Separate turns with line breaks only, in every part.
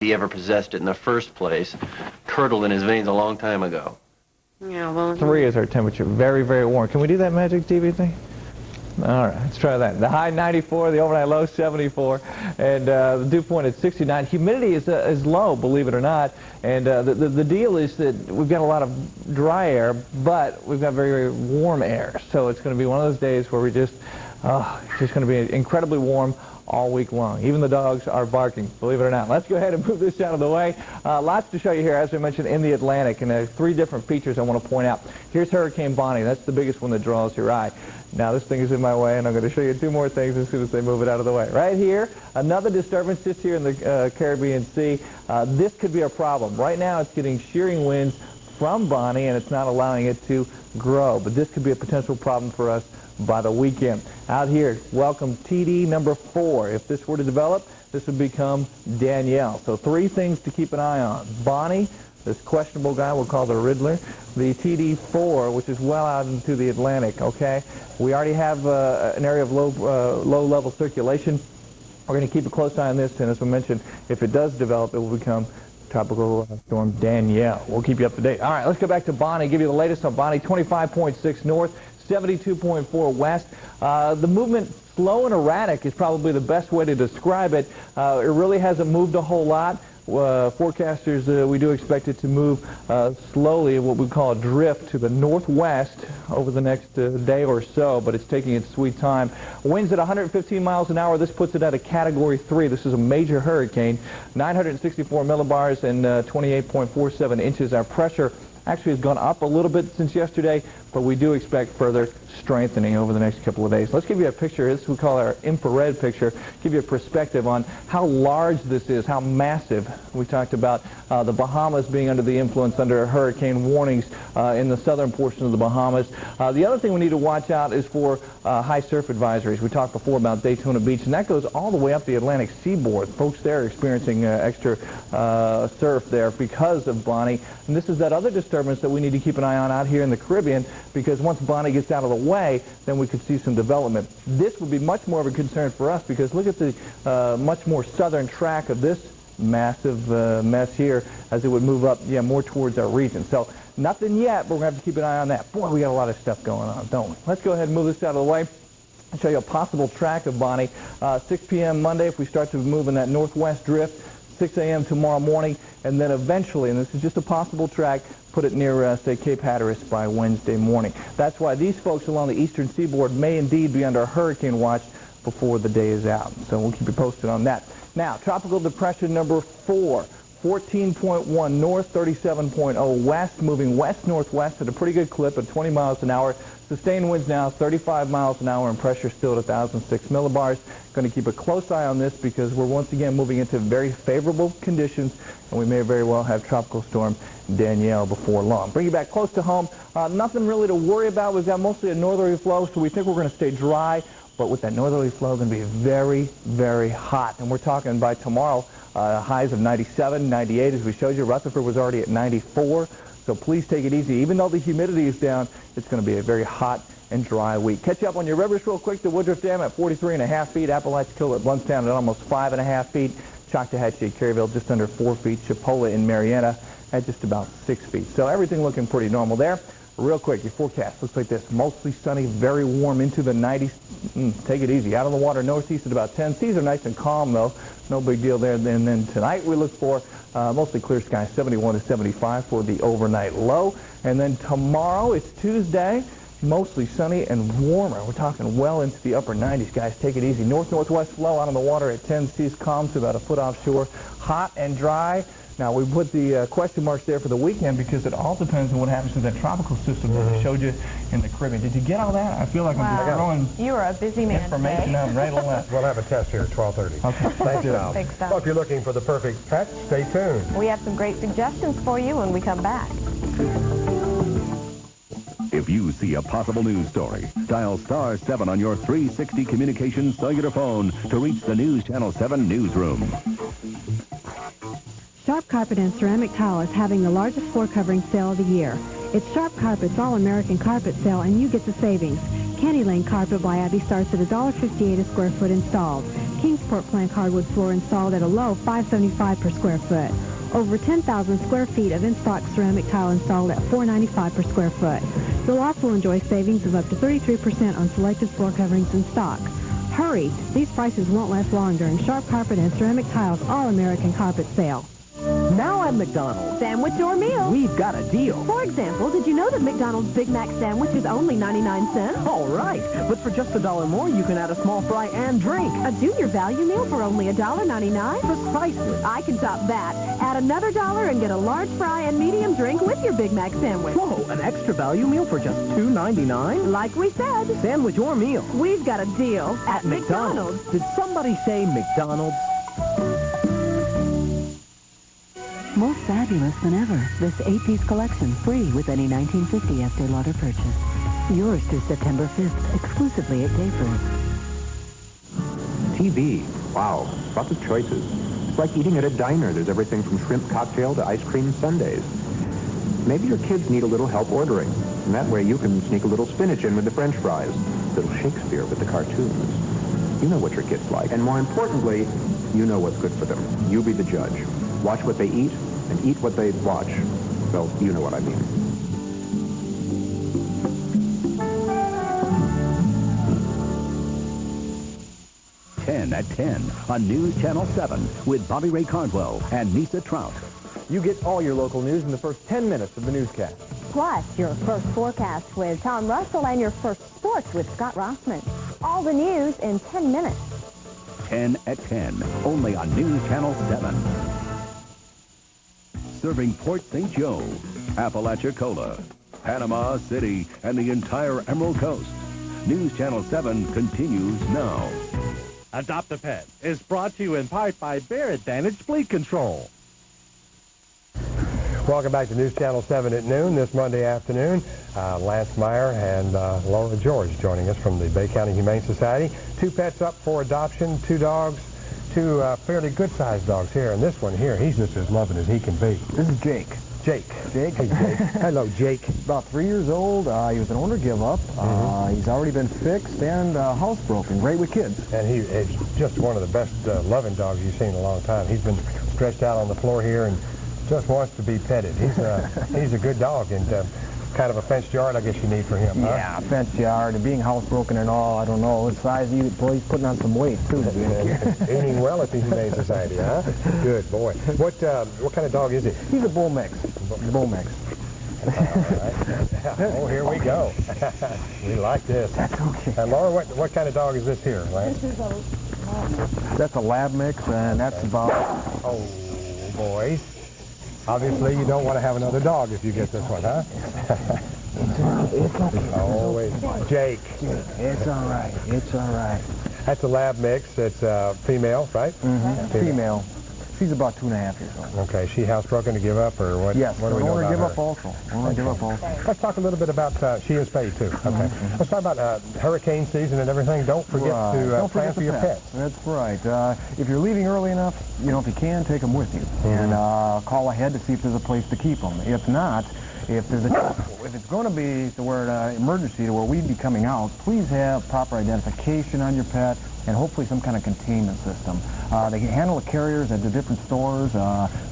he ever possessed it in the first place, curdled in his veins a long time ago.
Yeah, well...
3 is our temperature. Very, very warm. Can we do that magic, Stevie, you think? All right, let's try that. The high 94, the overnight low 74, and the dew point at 69. Humidity is low, believe it or not. And the deal is that we've got a lot of dry air, but we've got very, very warm air. So it's going to be one of those days where it's just going to be incredibly warm all week long. Even the dogs are barking, believe it or not. Let's go ahead and move this out of the way. Lots to show you here, as we mentioned, in the Atlantic, and there are 3 different features I want to point out. Here's Hurricane Bonnie. That's the biggest one that draws your eye. Now this thing is in my way, and I'm going to show you 2 more things as soon as they move it out of the way. Right here, another disturbance just here in the Caribbean Sea. This could be a problem. Right now it's getting shearing winds from Bonnie, and it's not allowing it to grow. But this could be a potential problem for us by the weekend. Out here, welcome TD number 4. If this were to develop, this would become Danielle. So 3 things to keep an eye on. Bonnie, this questionable guy we'll call the Riddler, the TD4, which is well out into the Atlantic, okay? We already have an area of low-level circulation. We're going to keep a close eye on this, and as we mentioned, if it does develop, it will become Tropical Storm Danielle. We'll keep you up to date. All right, let's go back to Bonnie, give you the latest on Bonnie. 25.6 north, 72.4 west. The movement slow and erratic is probably the best way to describe it. It really hasn't moved a whole lot. Forecasters, we do expect it to move slowly, what we call a drift to the northwest over the next day or so, but it's taking its sweet time. Winds at 115 miles an hour. This puts it at a Category 3. This is a major hurricane. 964 millibars and 28.47 inches. Our pressure actually has gone up a little bit since yesterday, but we do expect further strengthening over the next couple of days. Let's give you a picture. This we call our infrared picture. Give you a perspective on how large this is, how massive. We talked about the Bahamas being under the influence, under hurricane warnings in the southern portion of the Bahamas. The other thing we need to watch out is for high surf advisories. We talked before about Daytona Beach, and that goes all the way up the Atlantic seaboard. Folks there are experiencing extra surf there because of Bonnie. And this is that other disturbance that we need to keep an eye on out here in the Caribbean, because once Bonnie gets out of the way, then we could see some development. This would be much more of a concern for us, because look at the much more southern track of this massive mess here as it would move up, more towards our region. So nothing yet, but we're going to have to keep an eye on that. Boy, we got a lot of stuff going on, don't we? Let's go ahead and move this out of the way. I'll show you a possible track of Bonnie. 6 p.m. Monday, if we start to move in that northwest drift, 6 a.m. tomorrow morning, and then eventually, and this is just a possible track, put it near, say, Cape Hatteras by Wednesday morning. That's why these folks along the eastern seaboard may indeed be under hurricane watch before the day is out. So we'll keep you posted on that. Now, tropical depression number 4, 14.1 north, 37.0 west, moving west-northwest at a pretty good clip at 20 miles an hour. Sustained winds now 35 miles an hour, and pressure still at 1,006 millibars. Going to keep a close eye on this because we're once again moving into very favorable conditions, and we may very well have Tropical Storm Danielle before long. Bring you back close to home. Nothing really to worry about. We've got mostly a northerly flow, so we think we're going to stay dry. But with that northerly flow, going to be very, very hot. And we're talking by tomorrow, highs of 97, 98, as we showed you. Rutherford was already at 94. So please take it easy. Even though the humidity is down, it's going to be a very hot and dry week. Catch up on your rivers real quick. The Woodruff Dam at 43.5 feet. Apalachicola at Bluntstown at almost 5.5 feet. Choctawhatchee at Caryville just under 4 feet. Chipola in Marietta at just about 6 feet. So everything looking pretty normal there. Real quick, your forecast looks like this. Mostly sunny, very warm into the 90s. Take it easy. Out on the water northeast at about 10. Seas are nice and calm, though. No big deal there. And then tonight we look for mostly clear skies, 71 to 75 for the overnight low. And then tomorrow, it's Tuesday, mostly sunny and warmer. We're talking well into the upper 90s, guys. Take it easy. North-northwest flow out on the water at 10. Seas calm to about a foot offshore. Hot and dry. Now, we put the question marks there for the weekend because it all depends on what happens to that tropical system that I showed you in the Caribbean. Did you get all that? I feel like I'm just throwing
you are a busy man
information out right and left.
We'll have a test here at 12:30. Okay. Thank you.
Big stuff.
Well, if you're looking for the perfect pet, stay tuned.
We have some great suggestions for you when we come back.
If you see a possible news story, dial star 7 on your 360 communications cellular phone to reach the News Channel 7 newsroom.
Sharp Carpet and Ceramic Tile is having the largest floor covering sale of the year. It's Sharp Carpet's All-American Carpet Sale, and you get the savings. Candy Lane Carpet by Abby starts at $1.58 a square foot installed. Kingsport plank hardwood floor installed at a low $575 per square foot. Over 10,000 square feet of in-stock ceramic tile installed at $495 per square foot. You'll also enjoy savings of up to 33% on selected floor coverings in stock. Hurry! These prices won't last long during Sharp Carpet and Ceramic Tile's All-American Carpet Sale.
Now at McDonald's,
Sandwich or meal?
we've got a deal.
For example, did you know that McDonald's Big Mac sandwich is only 99 cents?
All right, but for just $1 more, you can add a small fry and drink.
A junior value meal for only $1.99?
Precisely.
I can top that. Add another $1 and get a large fry and medium drink with your Big Mac sandwich.
Whoa, an extra value meal for just $2.99?
Like we said,
Sandwich or meal.
we've got a deal at McDonald's.
Did somebody say McDonald's?
More fabulous than ever. This 8-piece collection, free with any 1950 Estee Lauder purchase. Yours through September 5th, exclusively at Dayford.
TV. Wow, lots of choices. It's like eating at a diner. There's everything from shrimp cocktail to ice cream sundaes. Maybe your kids need a little help ordering, and that way you can sneak a little spinach in with the French fries, a little Shakespeare with the cartoons. You know what your kids like, and more importantly, you know what's good for them. You be the judge. Watch what they eat, and eat what they watch. Well, you know what I mean.
At 10 on News Channel 7 with Bobby Ray Cardwell and Nisa Trout.
You get all your local news in the first 10 minutes of the newscast.
Plus, your first forecast with Tom Russell and your first sports with Scott Rossman. All the news in 10 minutes.
10 at 10, only on News Channel 7. Serving Port St. Joe, Apalachicola, Panama City, and the entire Emerald Coast. News Channel 7 continues now.
Adopt a Pet is brought to you in part by Bear Advantage Flea Control.
Welcome back to News Channel 7 at noon this Monday afternoon. Lance Meyer and Laura George joining us from the Bay County Humane Society. 2 pets up for adoption, 2 dogs, 2 fairly good-sized dogs here. And this one here, he's just as loving as he can be.
This is Jake.
Jake.
Jake.
Hey, Jake. Hello, Jake.
About 3 years old. He was an owner give-up. He's already been fixed and housebroken. Great with kids.
And he is just one of the best loving dogs you've seen in a long time. He's been stretched out on the floor here and just wants to be petted. He's a good dog, and kind of a fenced yard, I guess you need for him, huh?
Yeah, fenced yard, and being housebroken and all, I don't know. His size, boy, he's putting on some weight, too.
Eating well at the Humane Society, huh? Good boy. What kind of dog is he?
He's a bull mix. Bull mix.
All right. Oh, here we go. We like this.
That's okay.
And Laura, what kind of dog is this here, right?
This is a
That's a lab mix, and that's about...
Oh, boys. Obviously, you don't want to have another dog if you get this one, huh?
It's okay.
Always. Jake.
It's all right. It's all right.
That's a lab mix. It's female, right?
Mm-hmm. Female. She's about 2.5 years old.
Okay. She housebroken to give up, or what?
Yes.
What do we know about
give
her?
up also. Give up also.
Let's talk a little bit about she is spayed too. Okay.
Mm-hmm.
Let's talk about hurricane season and everything. Don't forget to plan for your pets.
That's right. If you're leaving early enough, if you can, take them with you and call ahead to see if there's a place to keep them. If not, if it's going to be to where an emergency to where we'd be coming out, please have proper identification on your pet and hopefully some kind of containment system. They can handle the carriers at the different stores.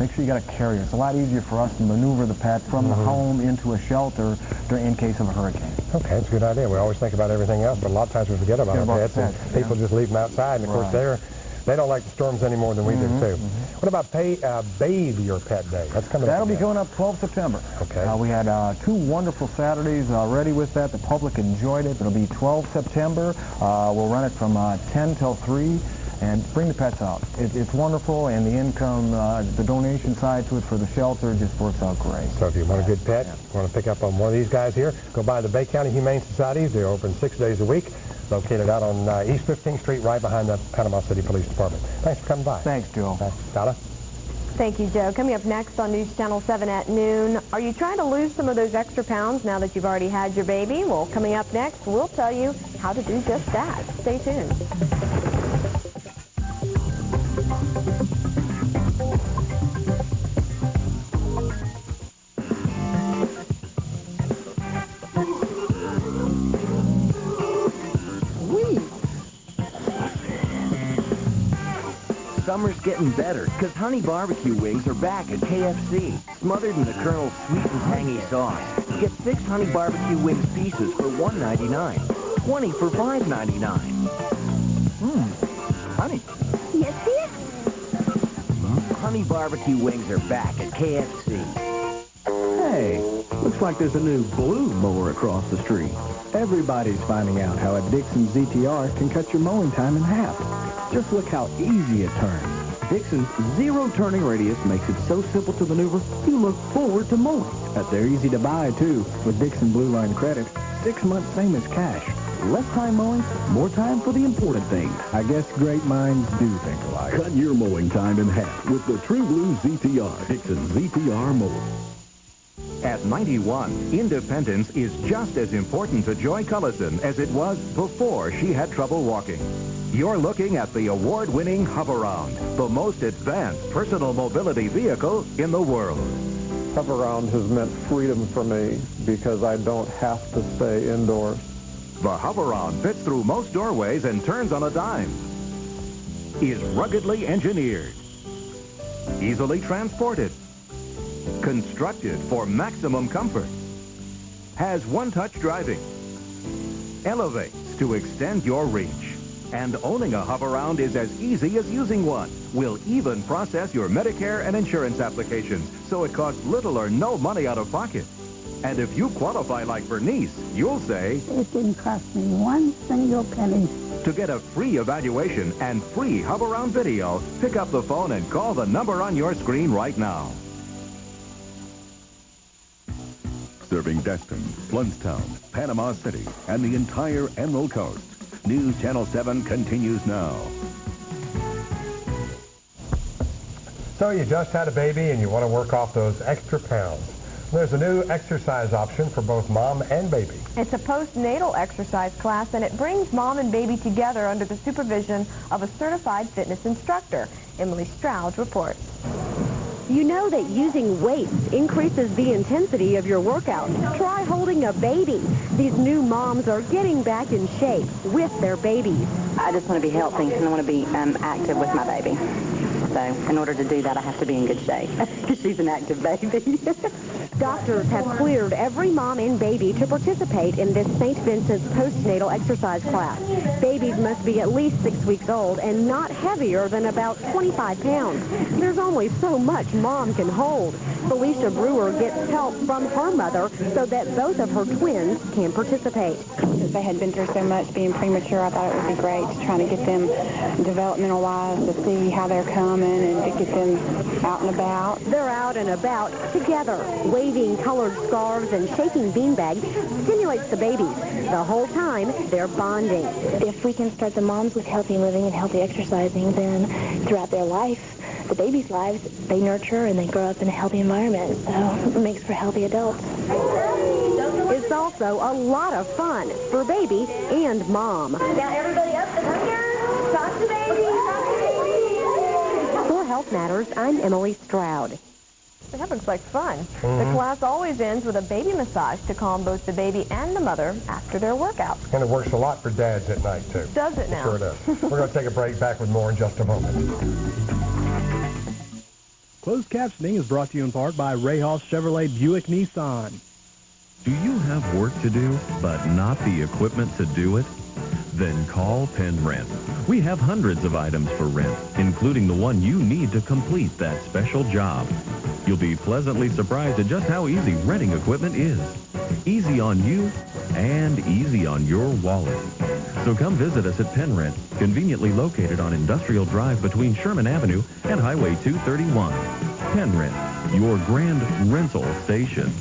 Make sure you got a carrier. It's a lot easier for us to maneuver the pet from the home into a shelter in case of a hurricane.
Okay, that's a good idea. We always think about everything else, but a lot of times we forget about our pets, and people just leave them outside. And of course, they don't like the storms any more than we do too. What about Bathe Your Pet Day? That's coming up.
That'll be going up 12 September.
Okay.
We had 2 wonderful Saturdays already with that. The public enjoyed it. It'll be 12 September. We'll run it from 10 till 3. And bring the pets out. It's wonderful, and the income, the donation side to it for the shelter just works out great.
So if you want a good pet, want to pick up on one of these guys here, go by the Bay County Humane Societies. They're open 6 days a week, located out on East 15th Street, right behind the Panama City Police Department. Thanks for coming by.
Thanks, Joe.
Donna?
Thank you, Joe. Coming up next on News Channel 7 at noon, are you trying to lose some of those extra pounds now that you've already had your baby? Well, coming up next, we'll tell you how to do just that. Stay tuned.
Summer's getting better, because Honey Barbecue Wings are back at KFC, smothered in the Colonel's sweet and tangy sauce. Get 6 Honey Barbecue Wings pieces for $1.99, 20 for $5.99.
Honey.
Yes, dear?
Honey Barbecue Wings are back at KFC.
Hey, looks like there's a new blue mower across the street. Everybody's finding out how a Dixon ZTR can cut your mowing time in half. Just look how easy it turns. Dixon's zero turning radius makes it so simple to maneuver, you look forward to mowing. But they're easy to buy, too, with Dixon Blue Line credit. 6 months same as cash. Less time mowing, more time for the important things. I guess great minds do think alike.
Cut your mowing time in half with the True Blue ZTR. Dixon ZTR mower.
At 91, independence is just as important to Joy Cullison as it was before she had trouble walking. You're looking at the award-winning Hover-Round, the most advanced personal mobility vehicle in the world.
Hover-Round has meant freedom for me because I don't have to stay indoors.
The Hover-Round fits through most doorways and turns on a dime. Is ruggedly engineered. Easily transported. Constructed for maximum comfort. Has one-touch driving. Elevates to extend your reach. And owning a Hover-Round is as easy as using one. We'll even process your Medicare and insurance applications, so it costs little or no money out of pocket. And if you qualify like Bernice, you'll say,
It didn't cost me one single penny.
To get a free evaluation and free Hover-Round video, pick up the phone and call the number on your screen right now.
Serving Destin, Blountstown, Panama City, and the entire Emerald Coast. News Channel 7 continues now.
So you just had a baby and you want to work off those extra pounds. There's a new exercise option for both mom and baby.
It's a postnatal exercise class, and it brings mom and baby together under the supervision of a certified fitness instructor. Emily Stroud reports.
You know that using weights increases the intensity of your workout. Try holding a baby. These new moms are getting back in shape with their babies.
I just want to be healthy and I want to be active with my baby. So in order to do that, I have to be in good shape. She's an active baby.
Doctors have cleared every mom and baby to participate in this St. Vincent's postnatal exercise class. Babies must be at least 6 weeks old and not heavier than about 25 pounds. There's only so much mom can hold. Felicia Brewer gets help from her mother so that both of her twins can participate.
They had been through so much being premature, I thought it would be great to try to get them developmental-wise to see how they're coming and to get them out and about.
They're out and about together. Waving colored scarves and shaking beanbags stimulates the babies. The whole time, they're bonding.
If we can start the moms with healthy living and healthy exercising, then throughout their life, the babies' lives, they nurture and they grow up in a healthy environment. So it makes for healthy adults.
It's also a lot of fun for baby and mom.
Now everybody up and under. Talk to baby.
For Health Matters, I'm Emily Stroud.
That looks like fun. The class always ends with a baby massage to calm both the baby and the mother after their workout.
And it works a lot for dads at night, too.
Does it now?
Sure does. We're going to take a break. Back with more in just a moment.
Closed captioning is brought to you in part by Ray Hall Chevrolet Buick Nissan.
Do you have work to do, but not the equipment to do it? Then call Penn Rent. We have hundreds of items for rent, including the one you need to complete that special job. You'll be pleasantly surprised at just how easy renting equipment is. Easy on you and easy on your wallet. So come visit us at Penn Rent, conveniently located on Industrial Drive between Sherman Avenue and Highway 231. Penn Rent, your grand rental station.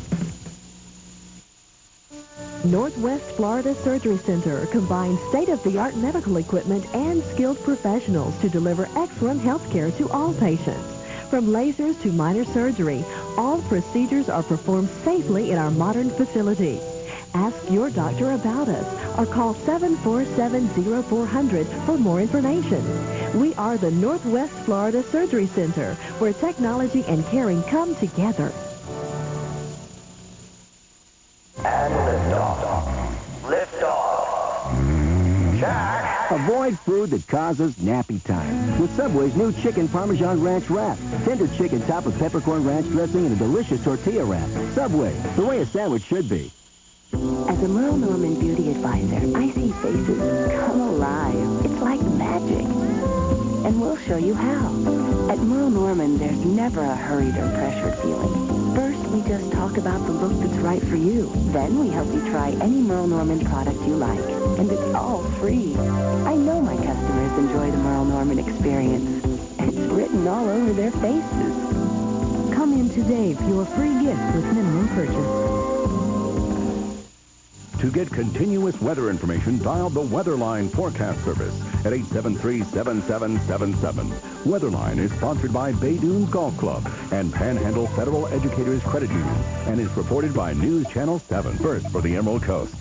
Northwest Florida Surgery Center combines state-of-the-art medical equipment and skilled professionals to deliver excellent health care to all patients. From lasers to minor surgery, all procedures are performed safely in our modern facility. Ask your doctor about us or call 747-0400 for more information. We are the Northwest Florida Surgery Center, where technology and caring come together.
And lift off. Lift off. Jack!
A voice
Avoid food that causes nappy time with Subway's new Chicken Parmesan Ranch Wrap. Tender chicken topped with peppercorn ranch dressing and a delicious tortilla wrap. Subway, the way a sandwich should be.
As a Merle Norman beauty advisor, I see faces come alive. It's like magic. And we'll show you how. At Merle Norman, there's never a hurried or pressured feeling. First, we just talk about the look that's right for you. Then we help you try any Merle Norman product you like. And it's all free. I know my customers enjoy the Merle Norman experience. It's written all over their faces.
Come in today for your free gift with minimum purchase.
To get continuous weather information, dial the Weatherline Forecast Service at 873-7777. Weatherline is sponsored by Bay Dunes Golf Club and Panhandle Federal Educators Credit Union and is reported by News Channel 7, first for the Emerald Coast.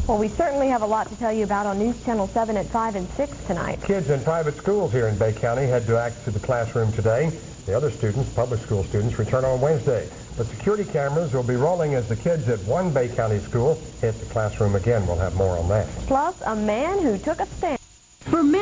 Well, we certainly have a lot to tell you about on News Channel 7 at 5 and 6 tonight.
Kids in private schools here in Bay County had to act to the classroom today. The other students, public school students, return on Wednesday. But security cameras will be rolling as the kids at one Bay County school hit the classroom again. We'll have more on that.
Plus, a man who took a stand.
For men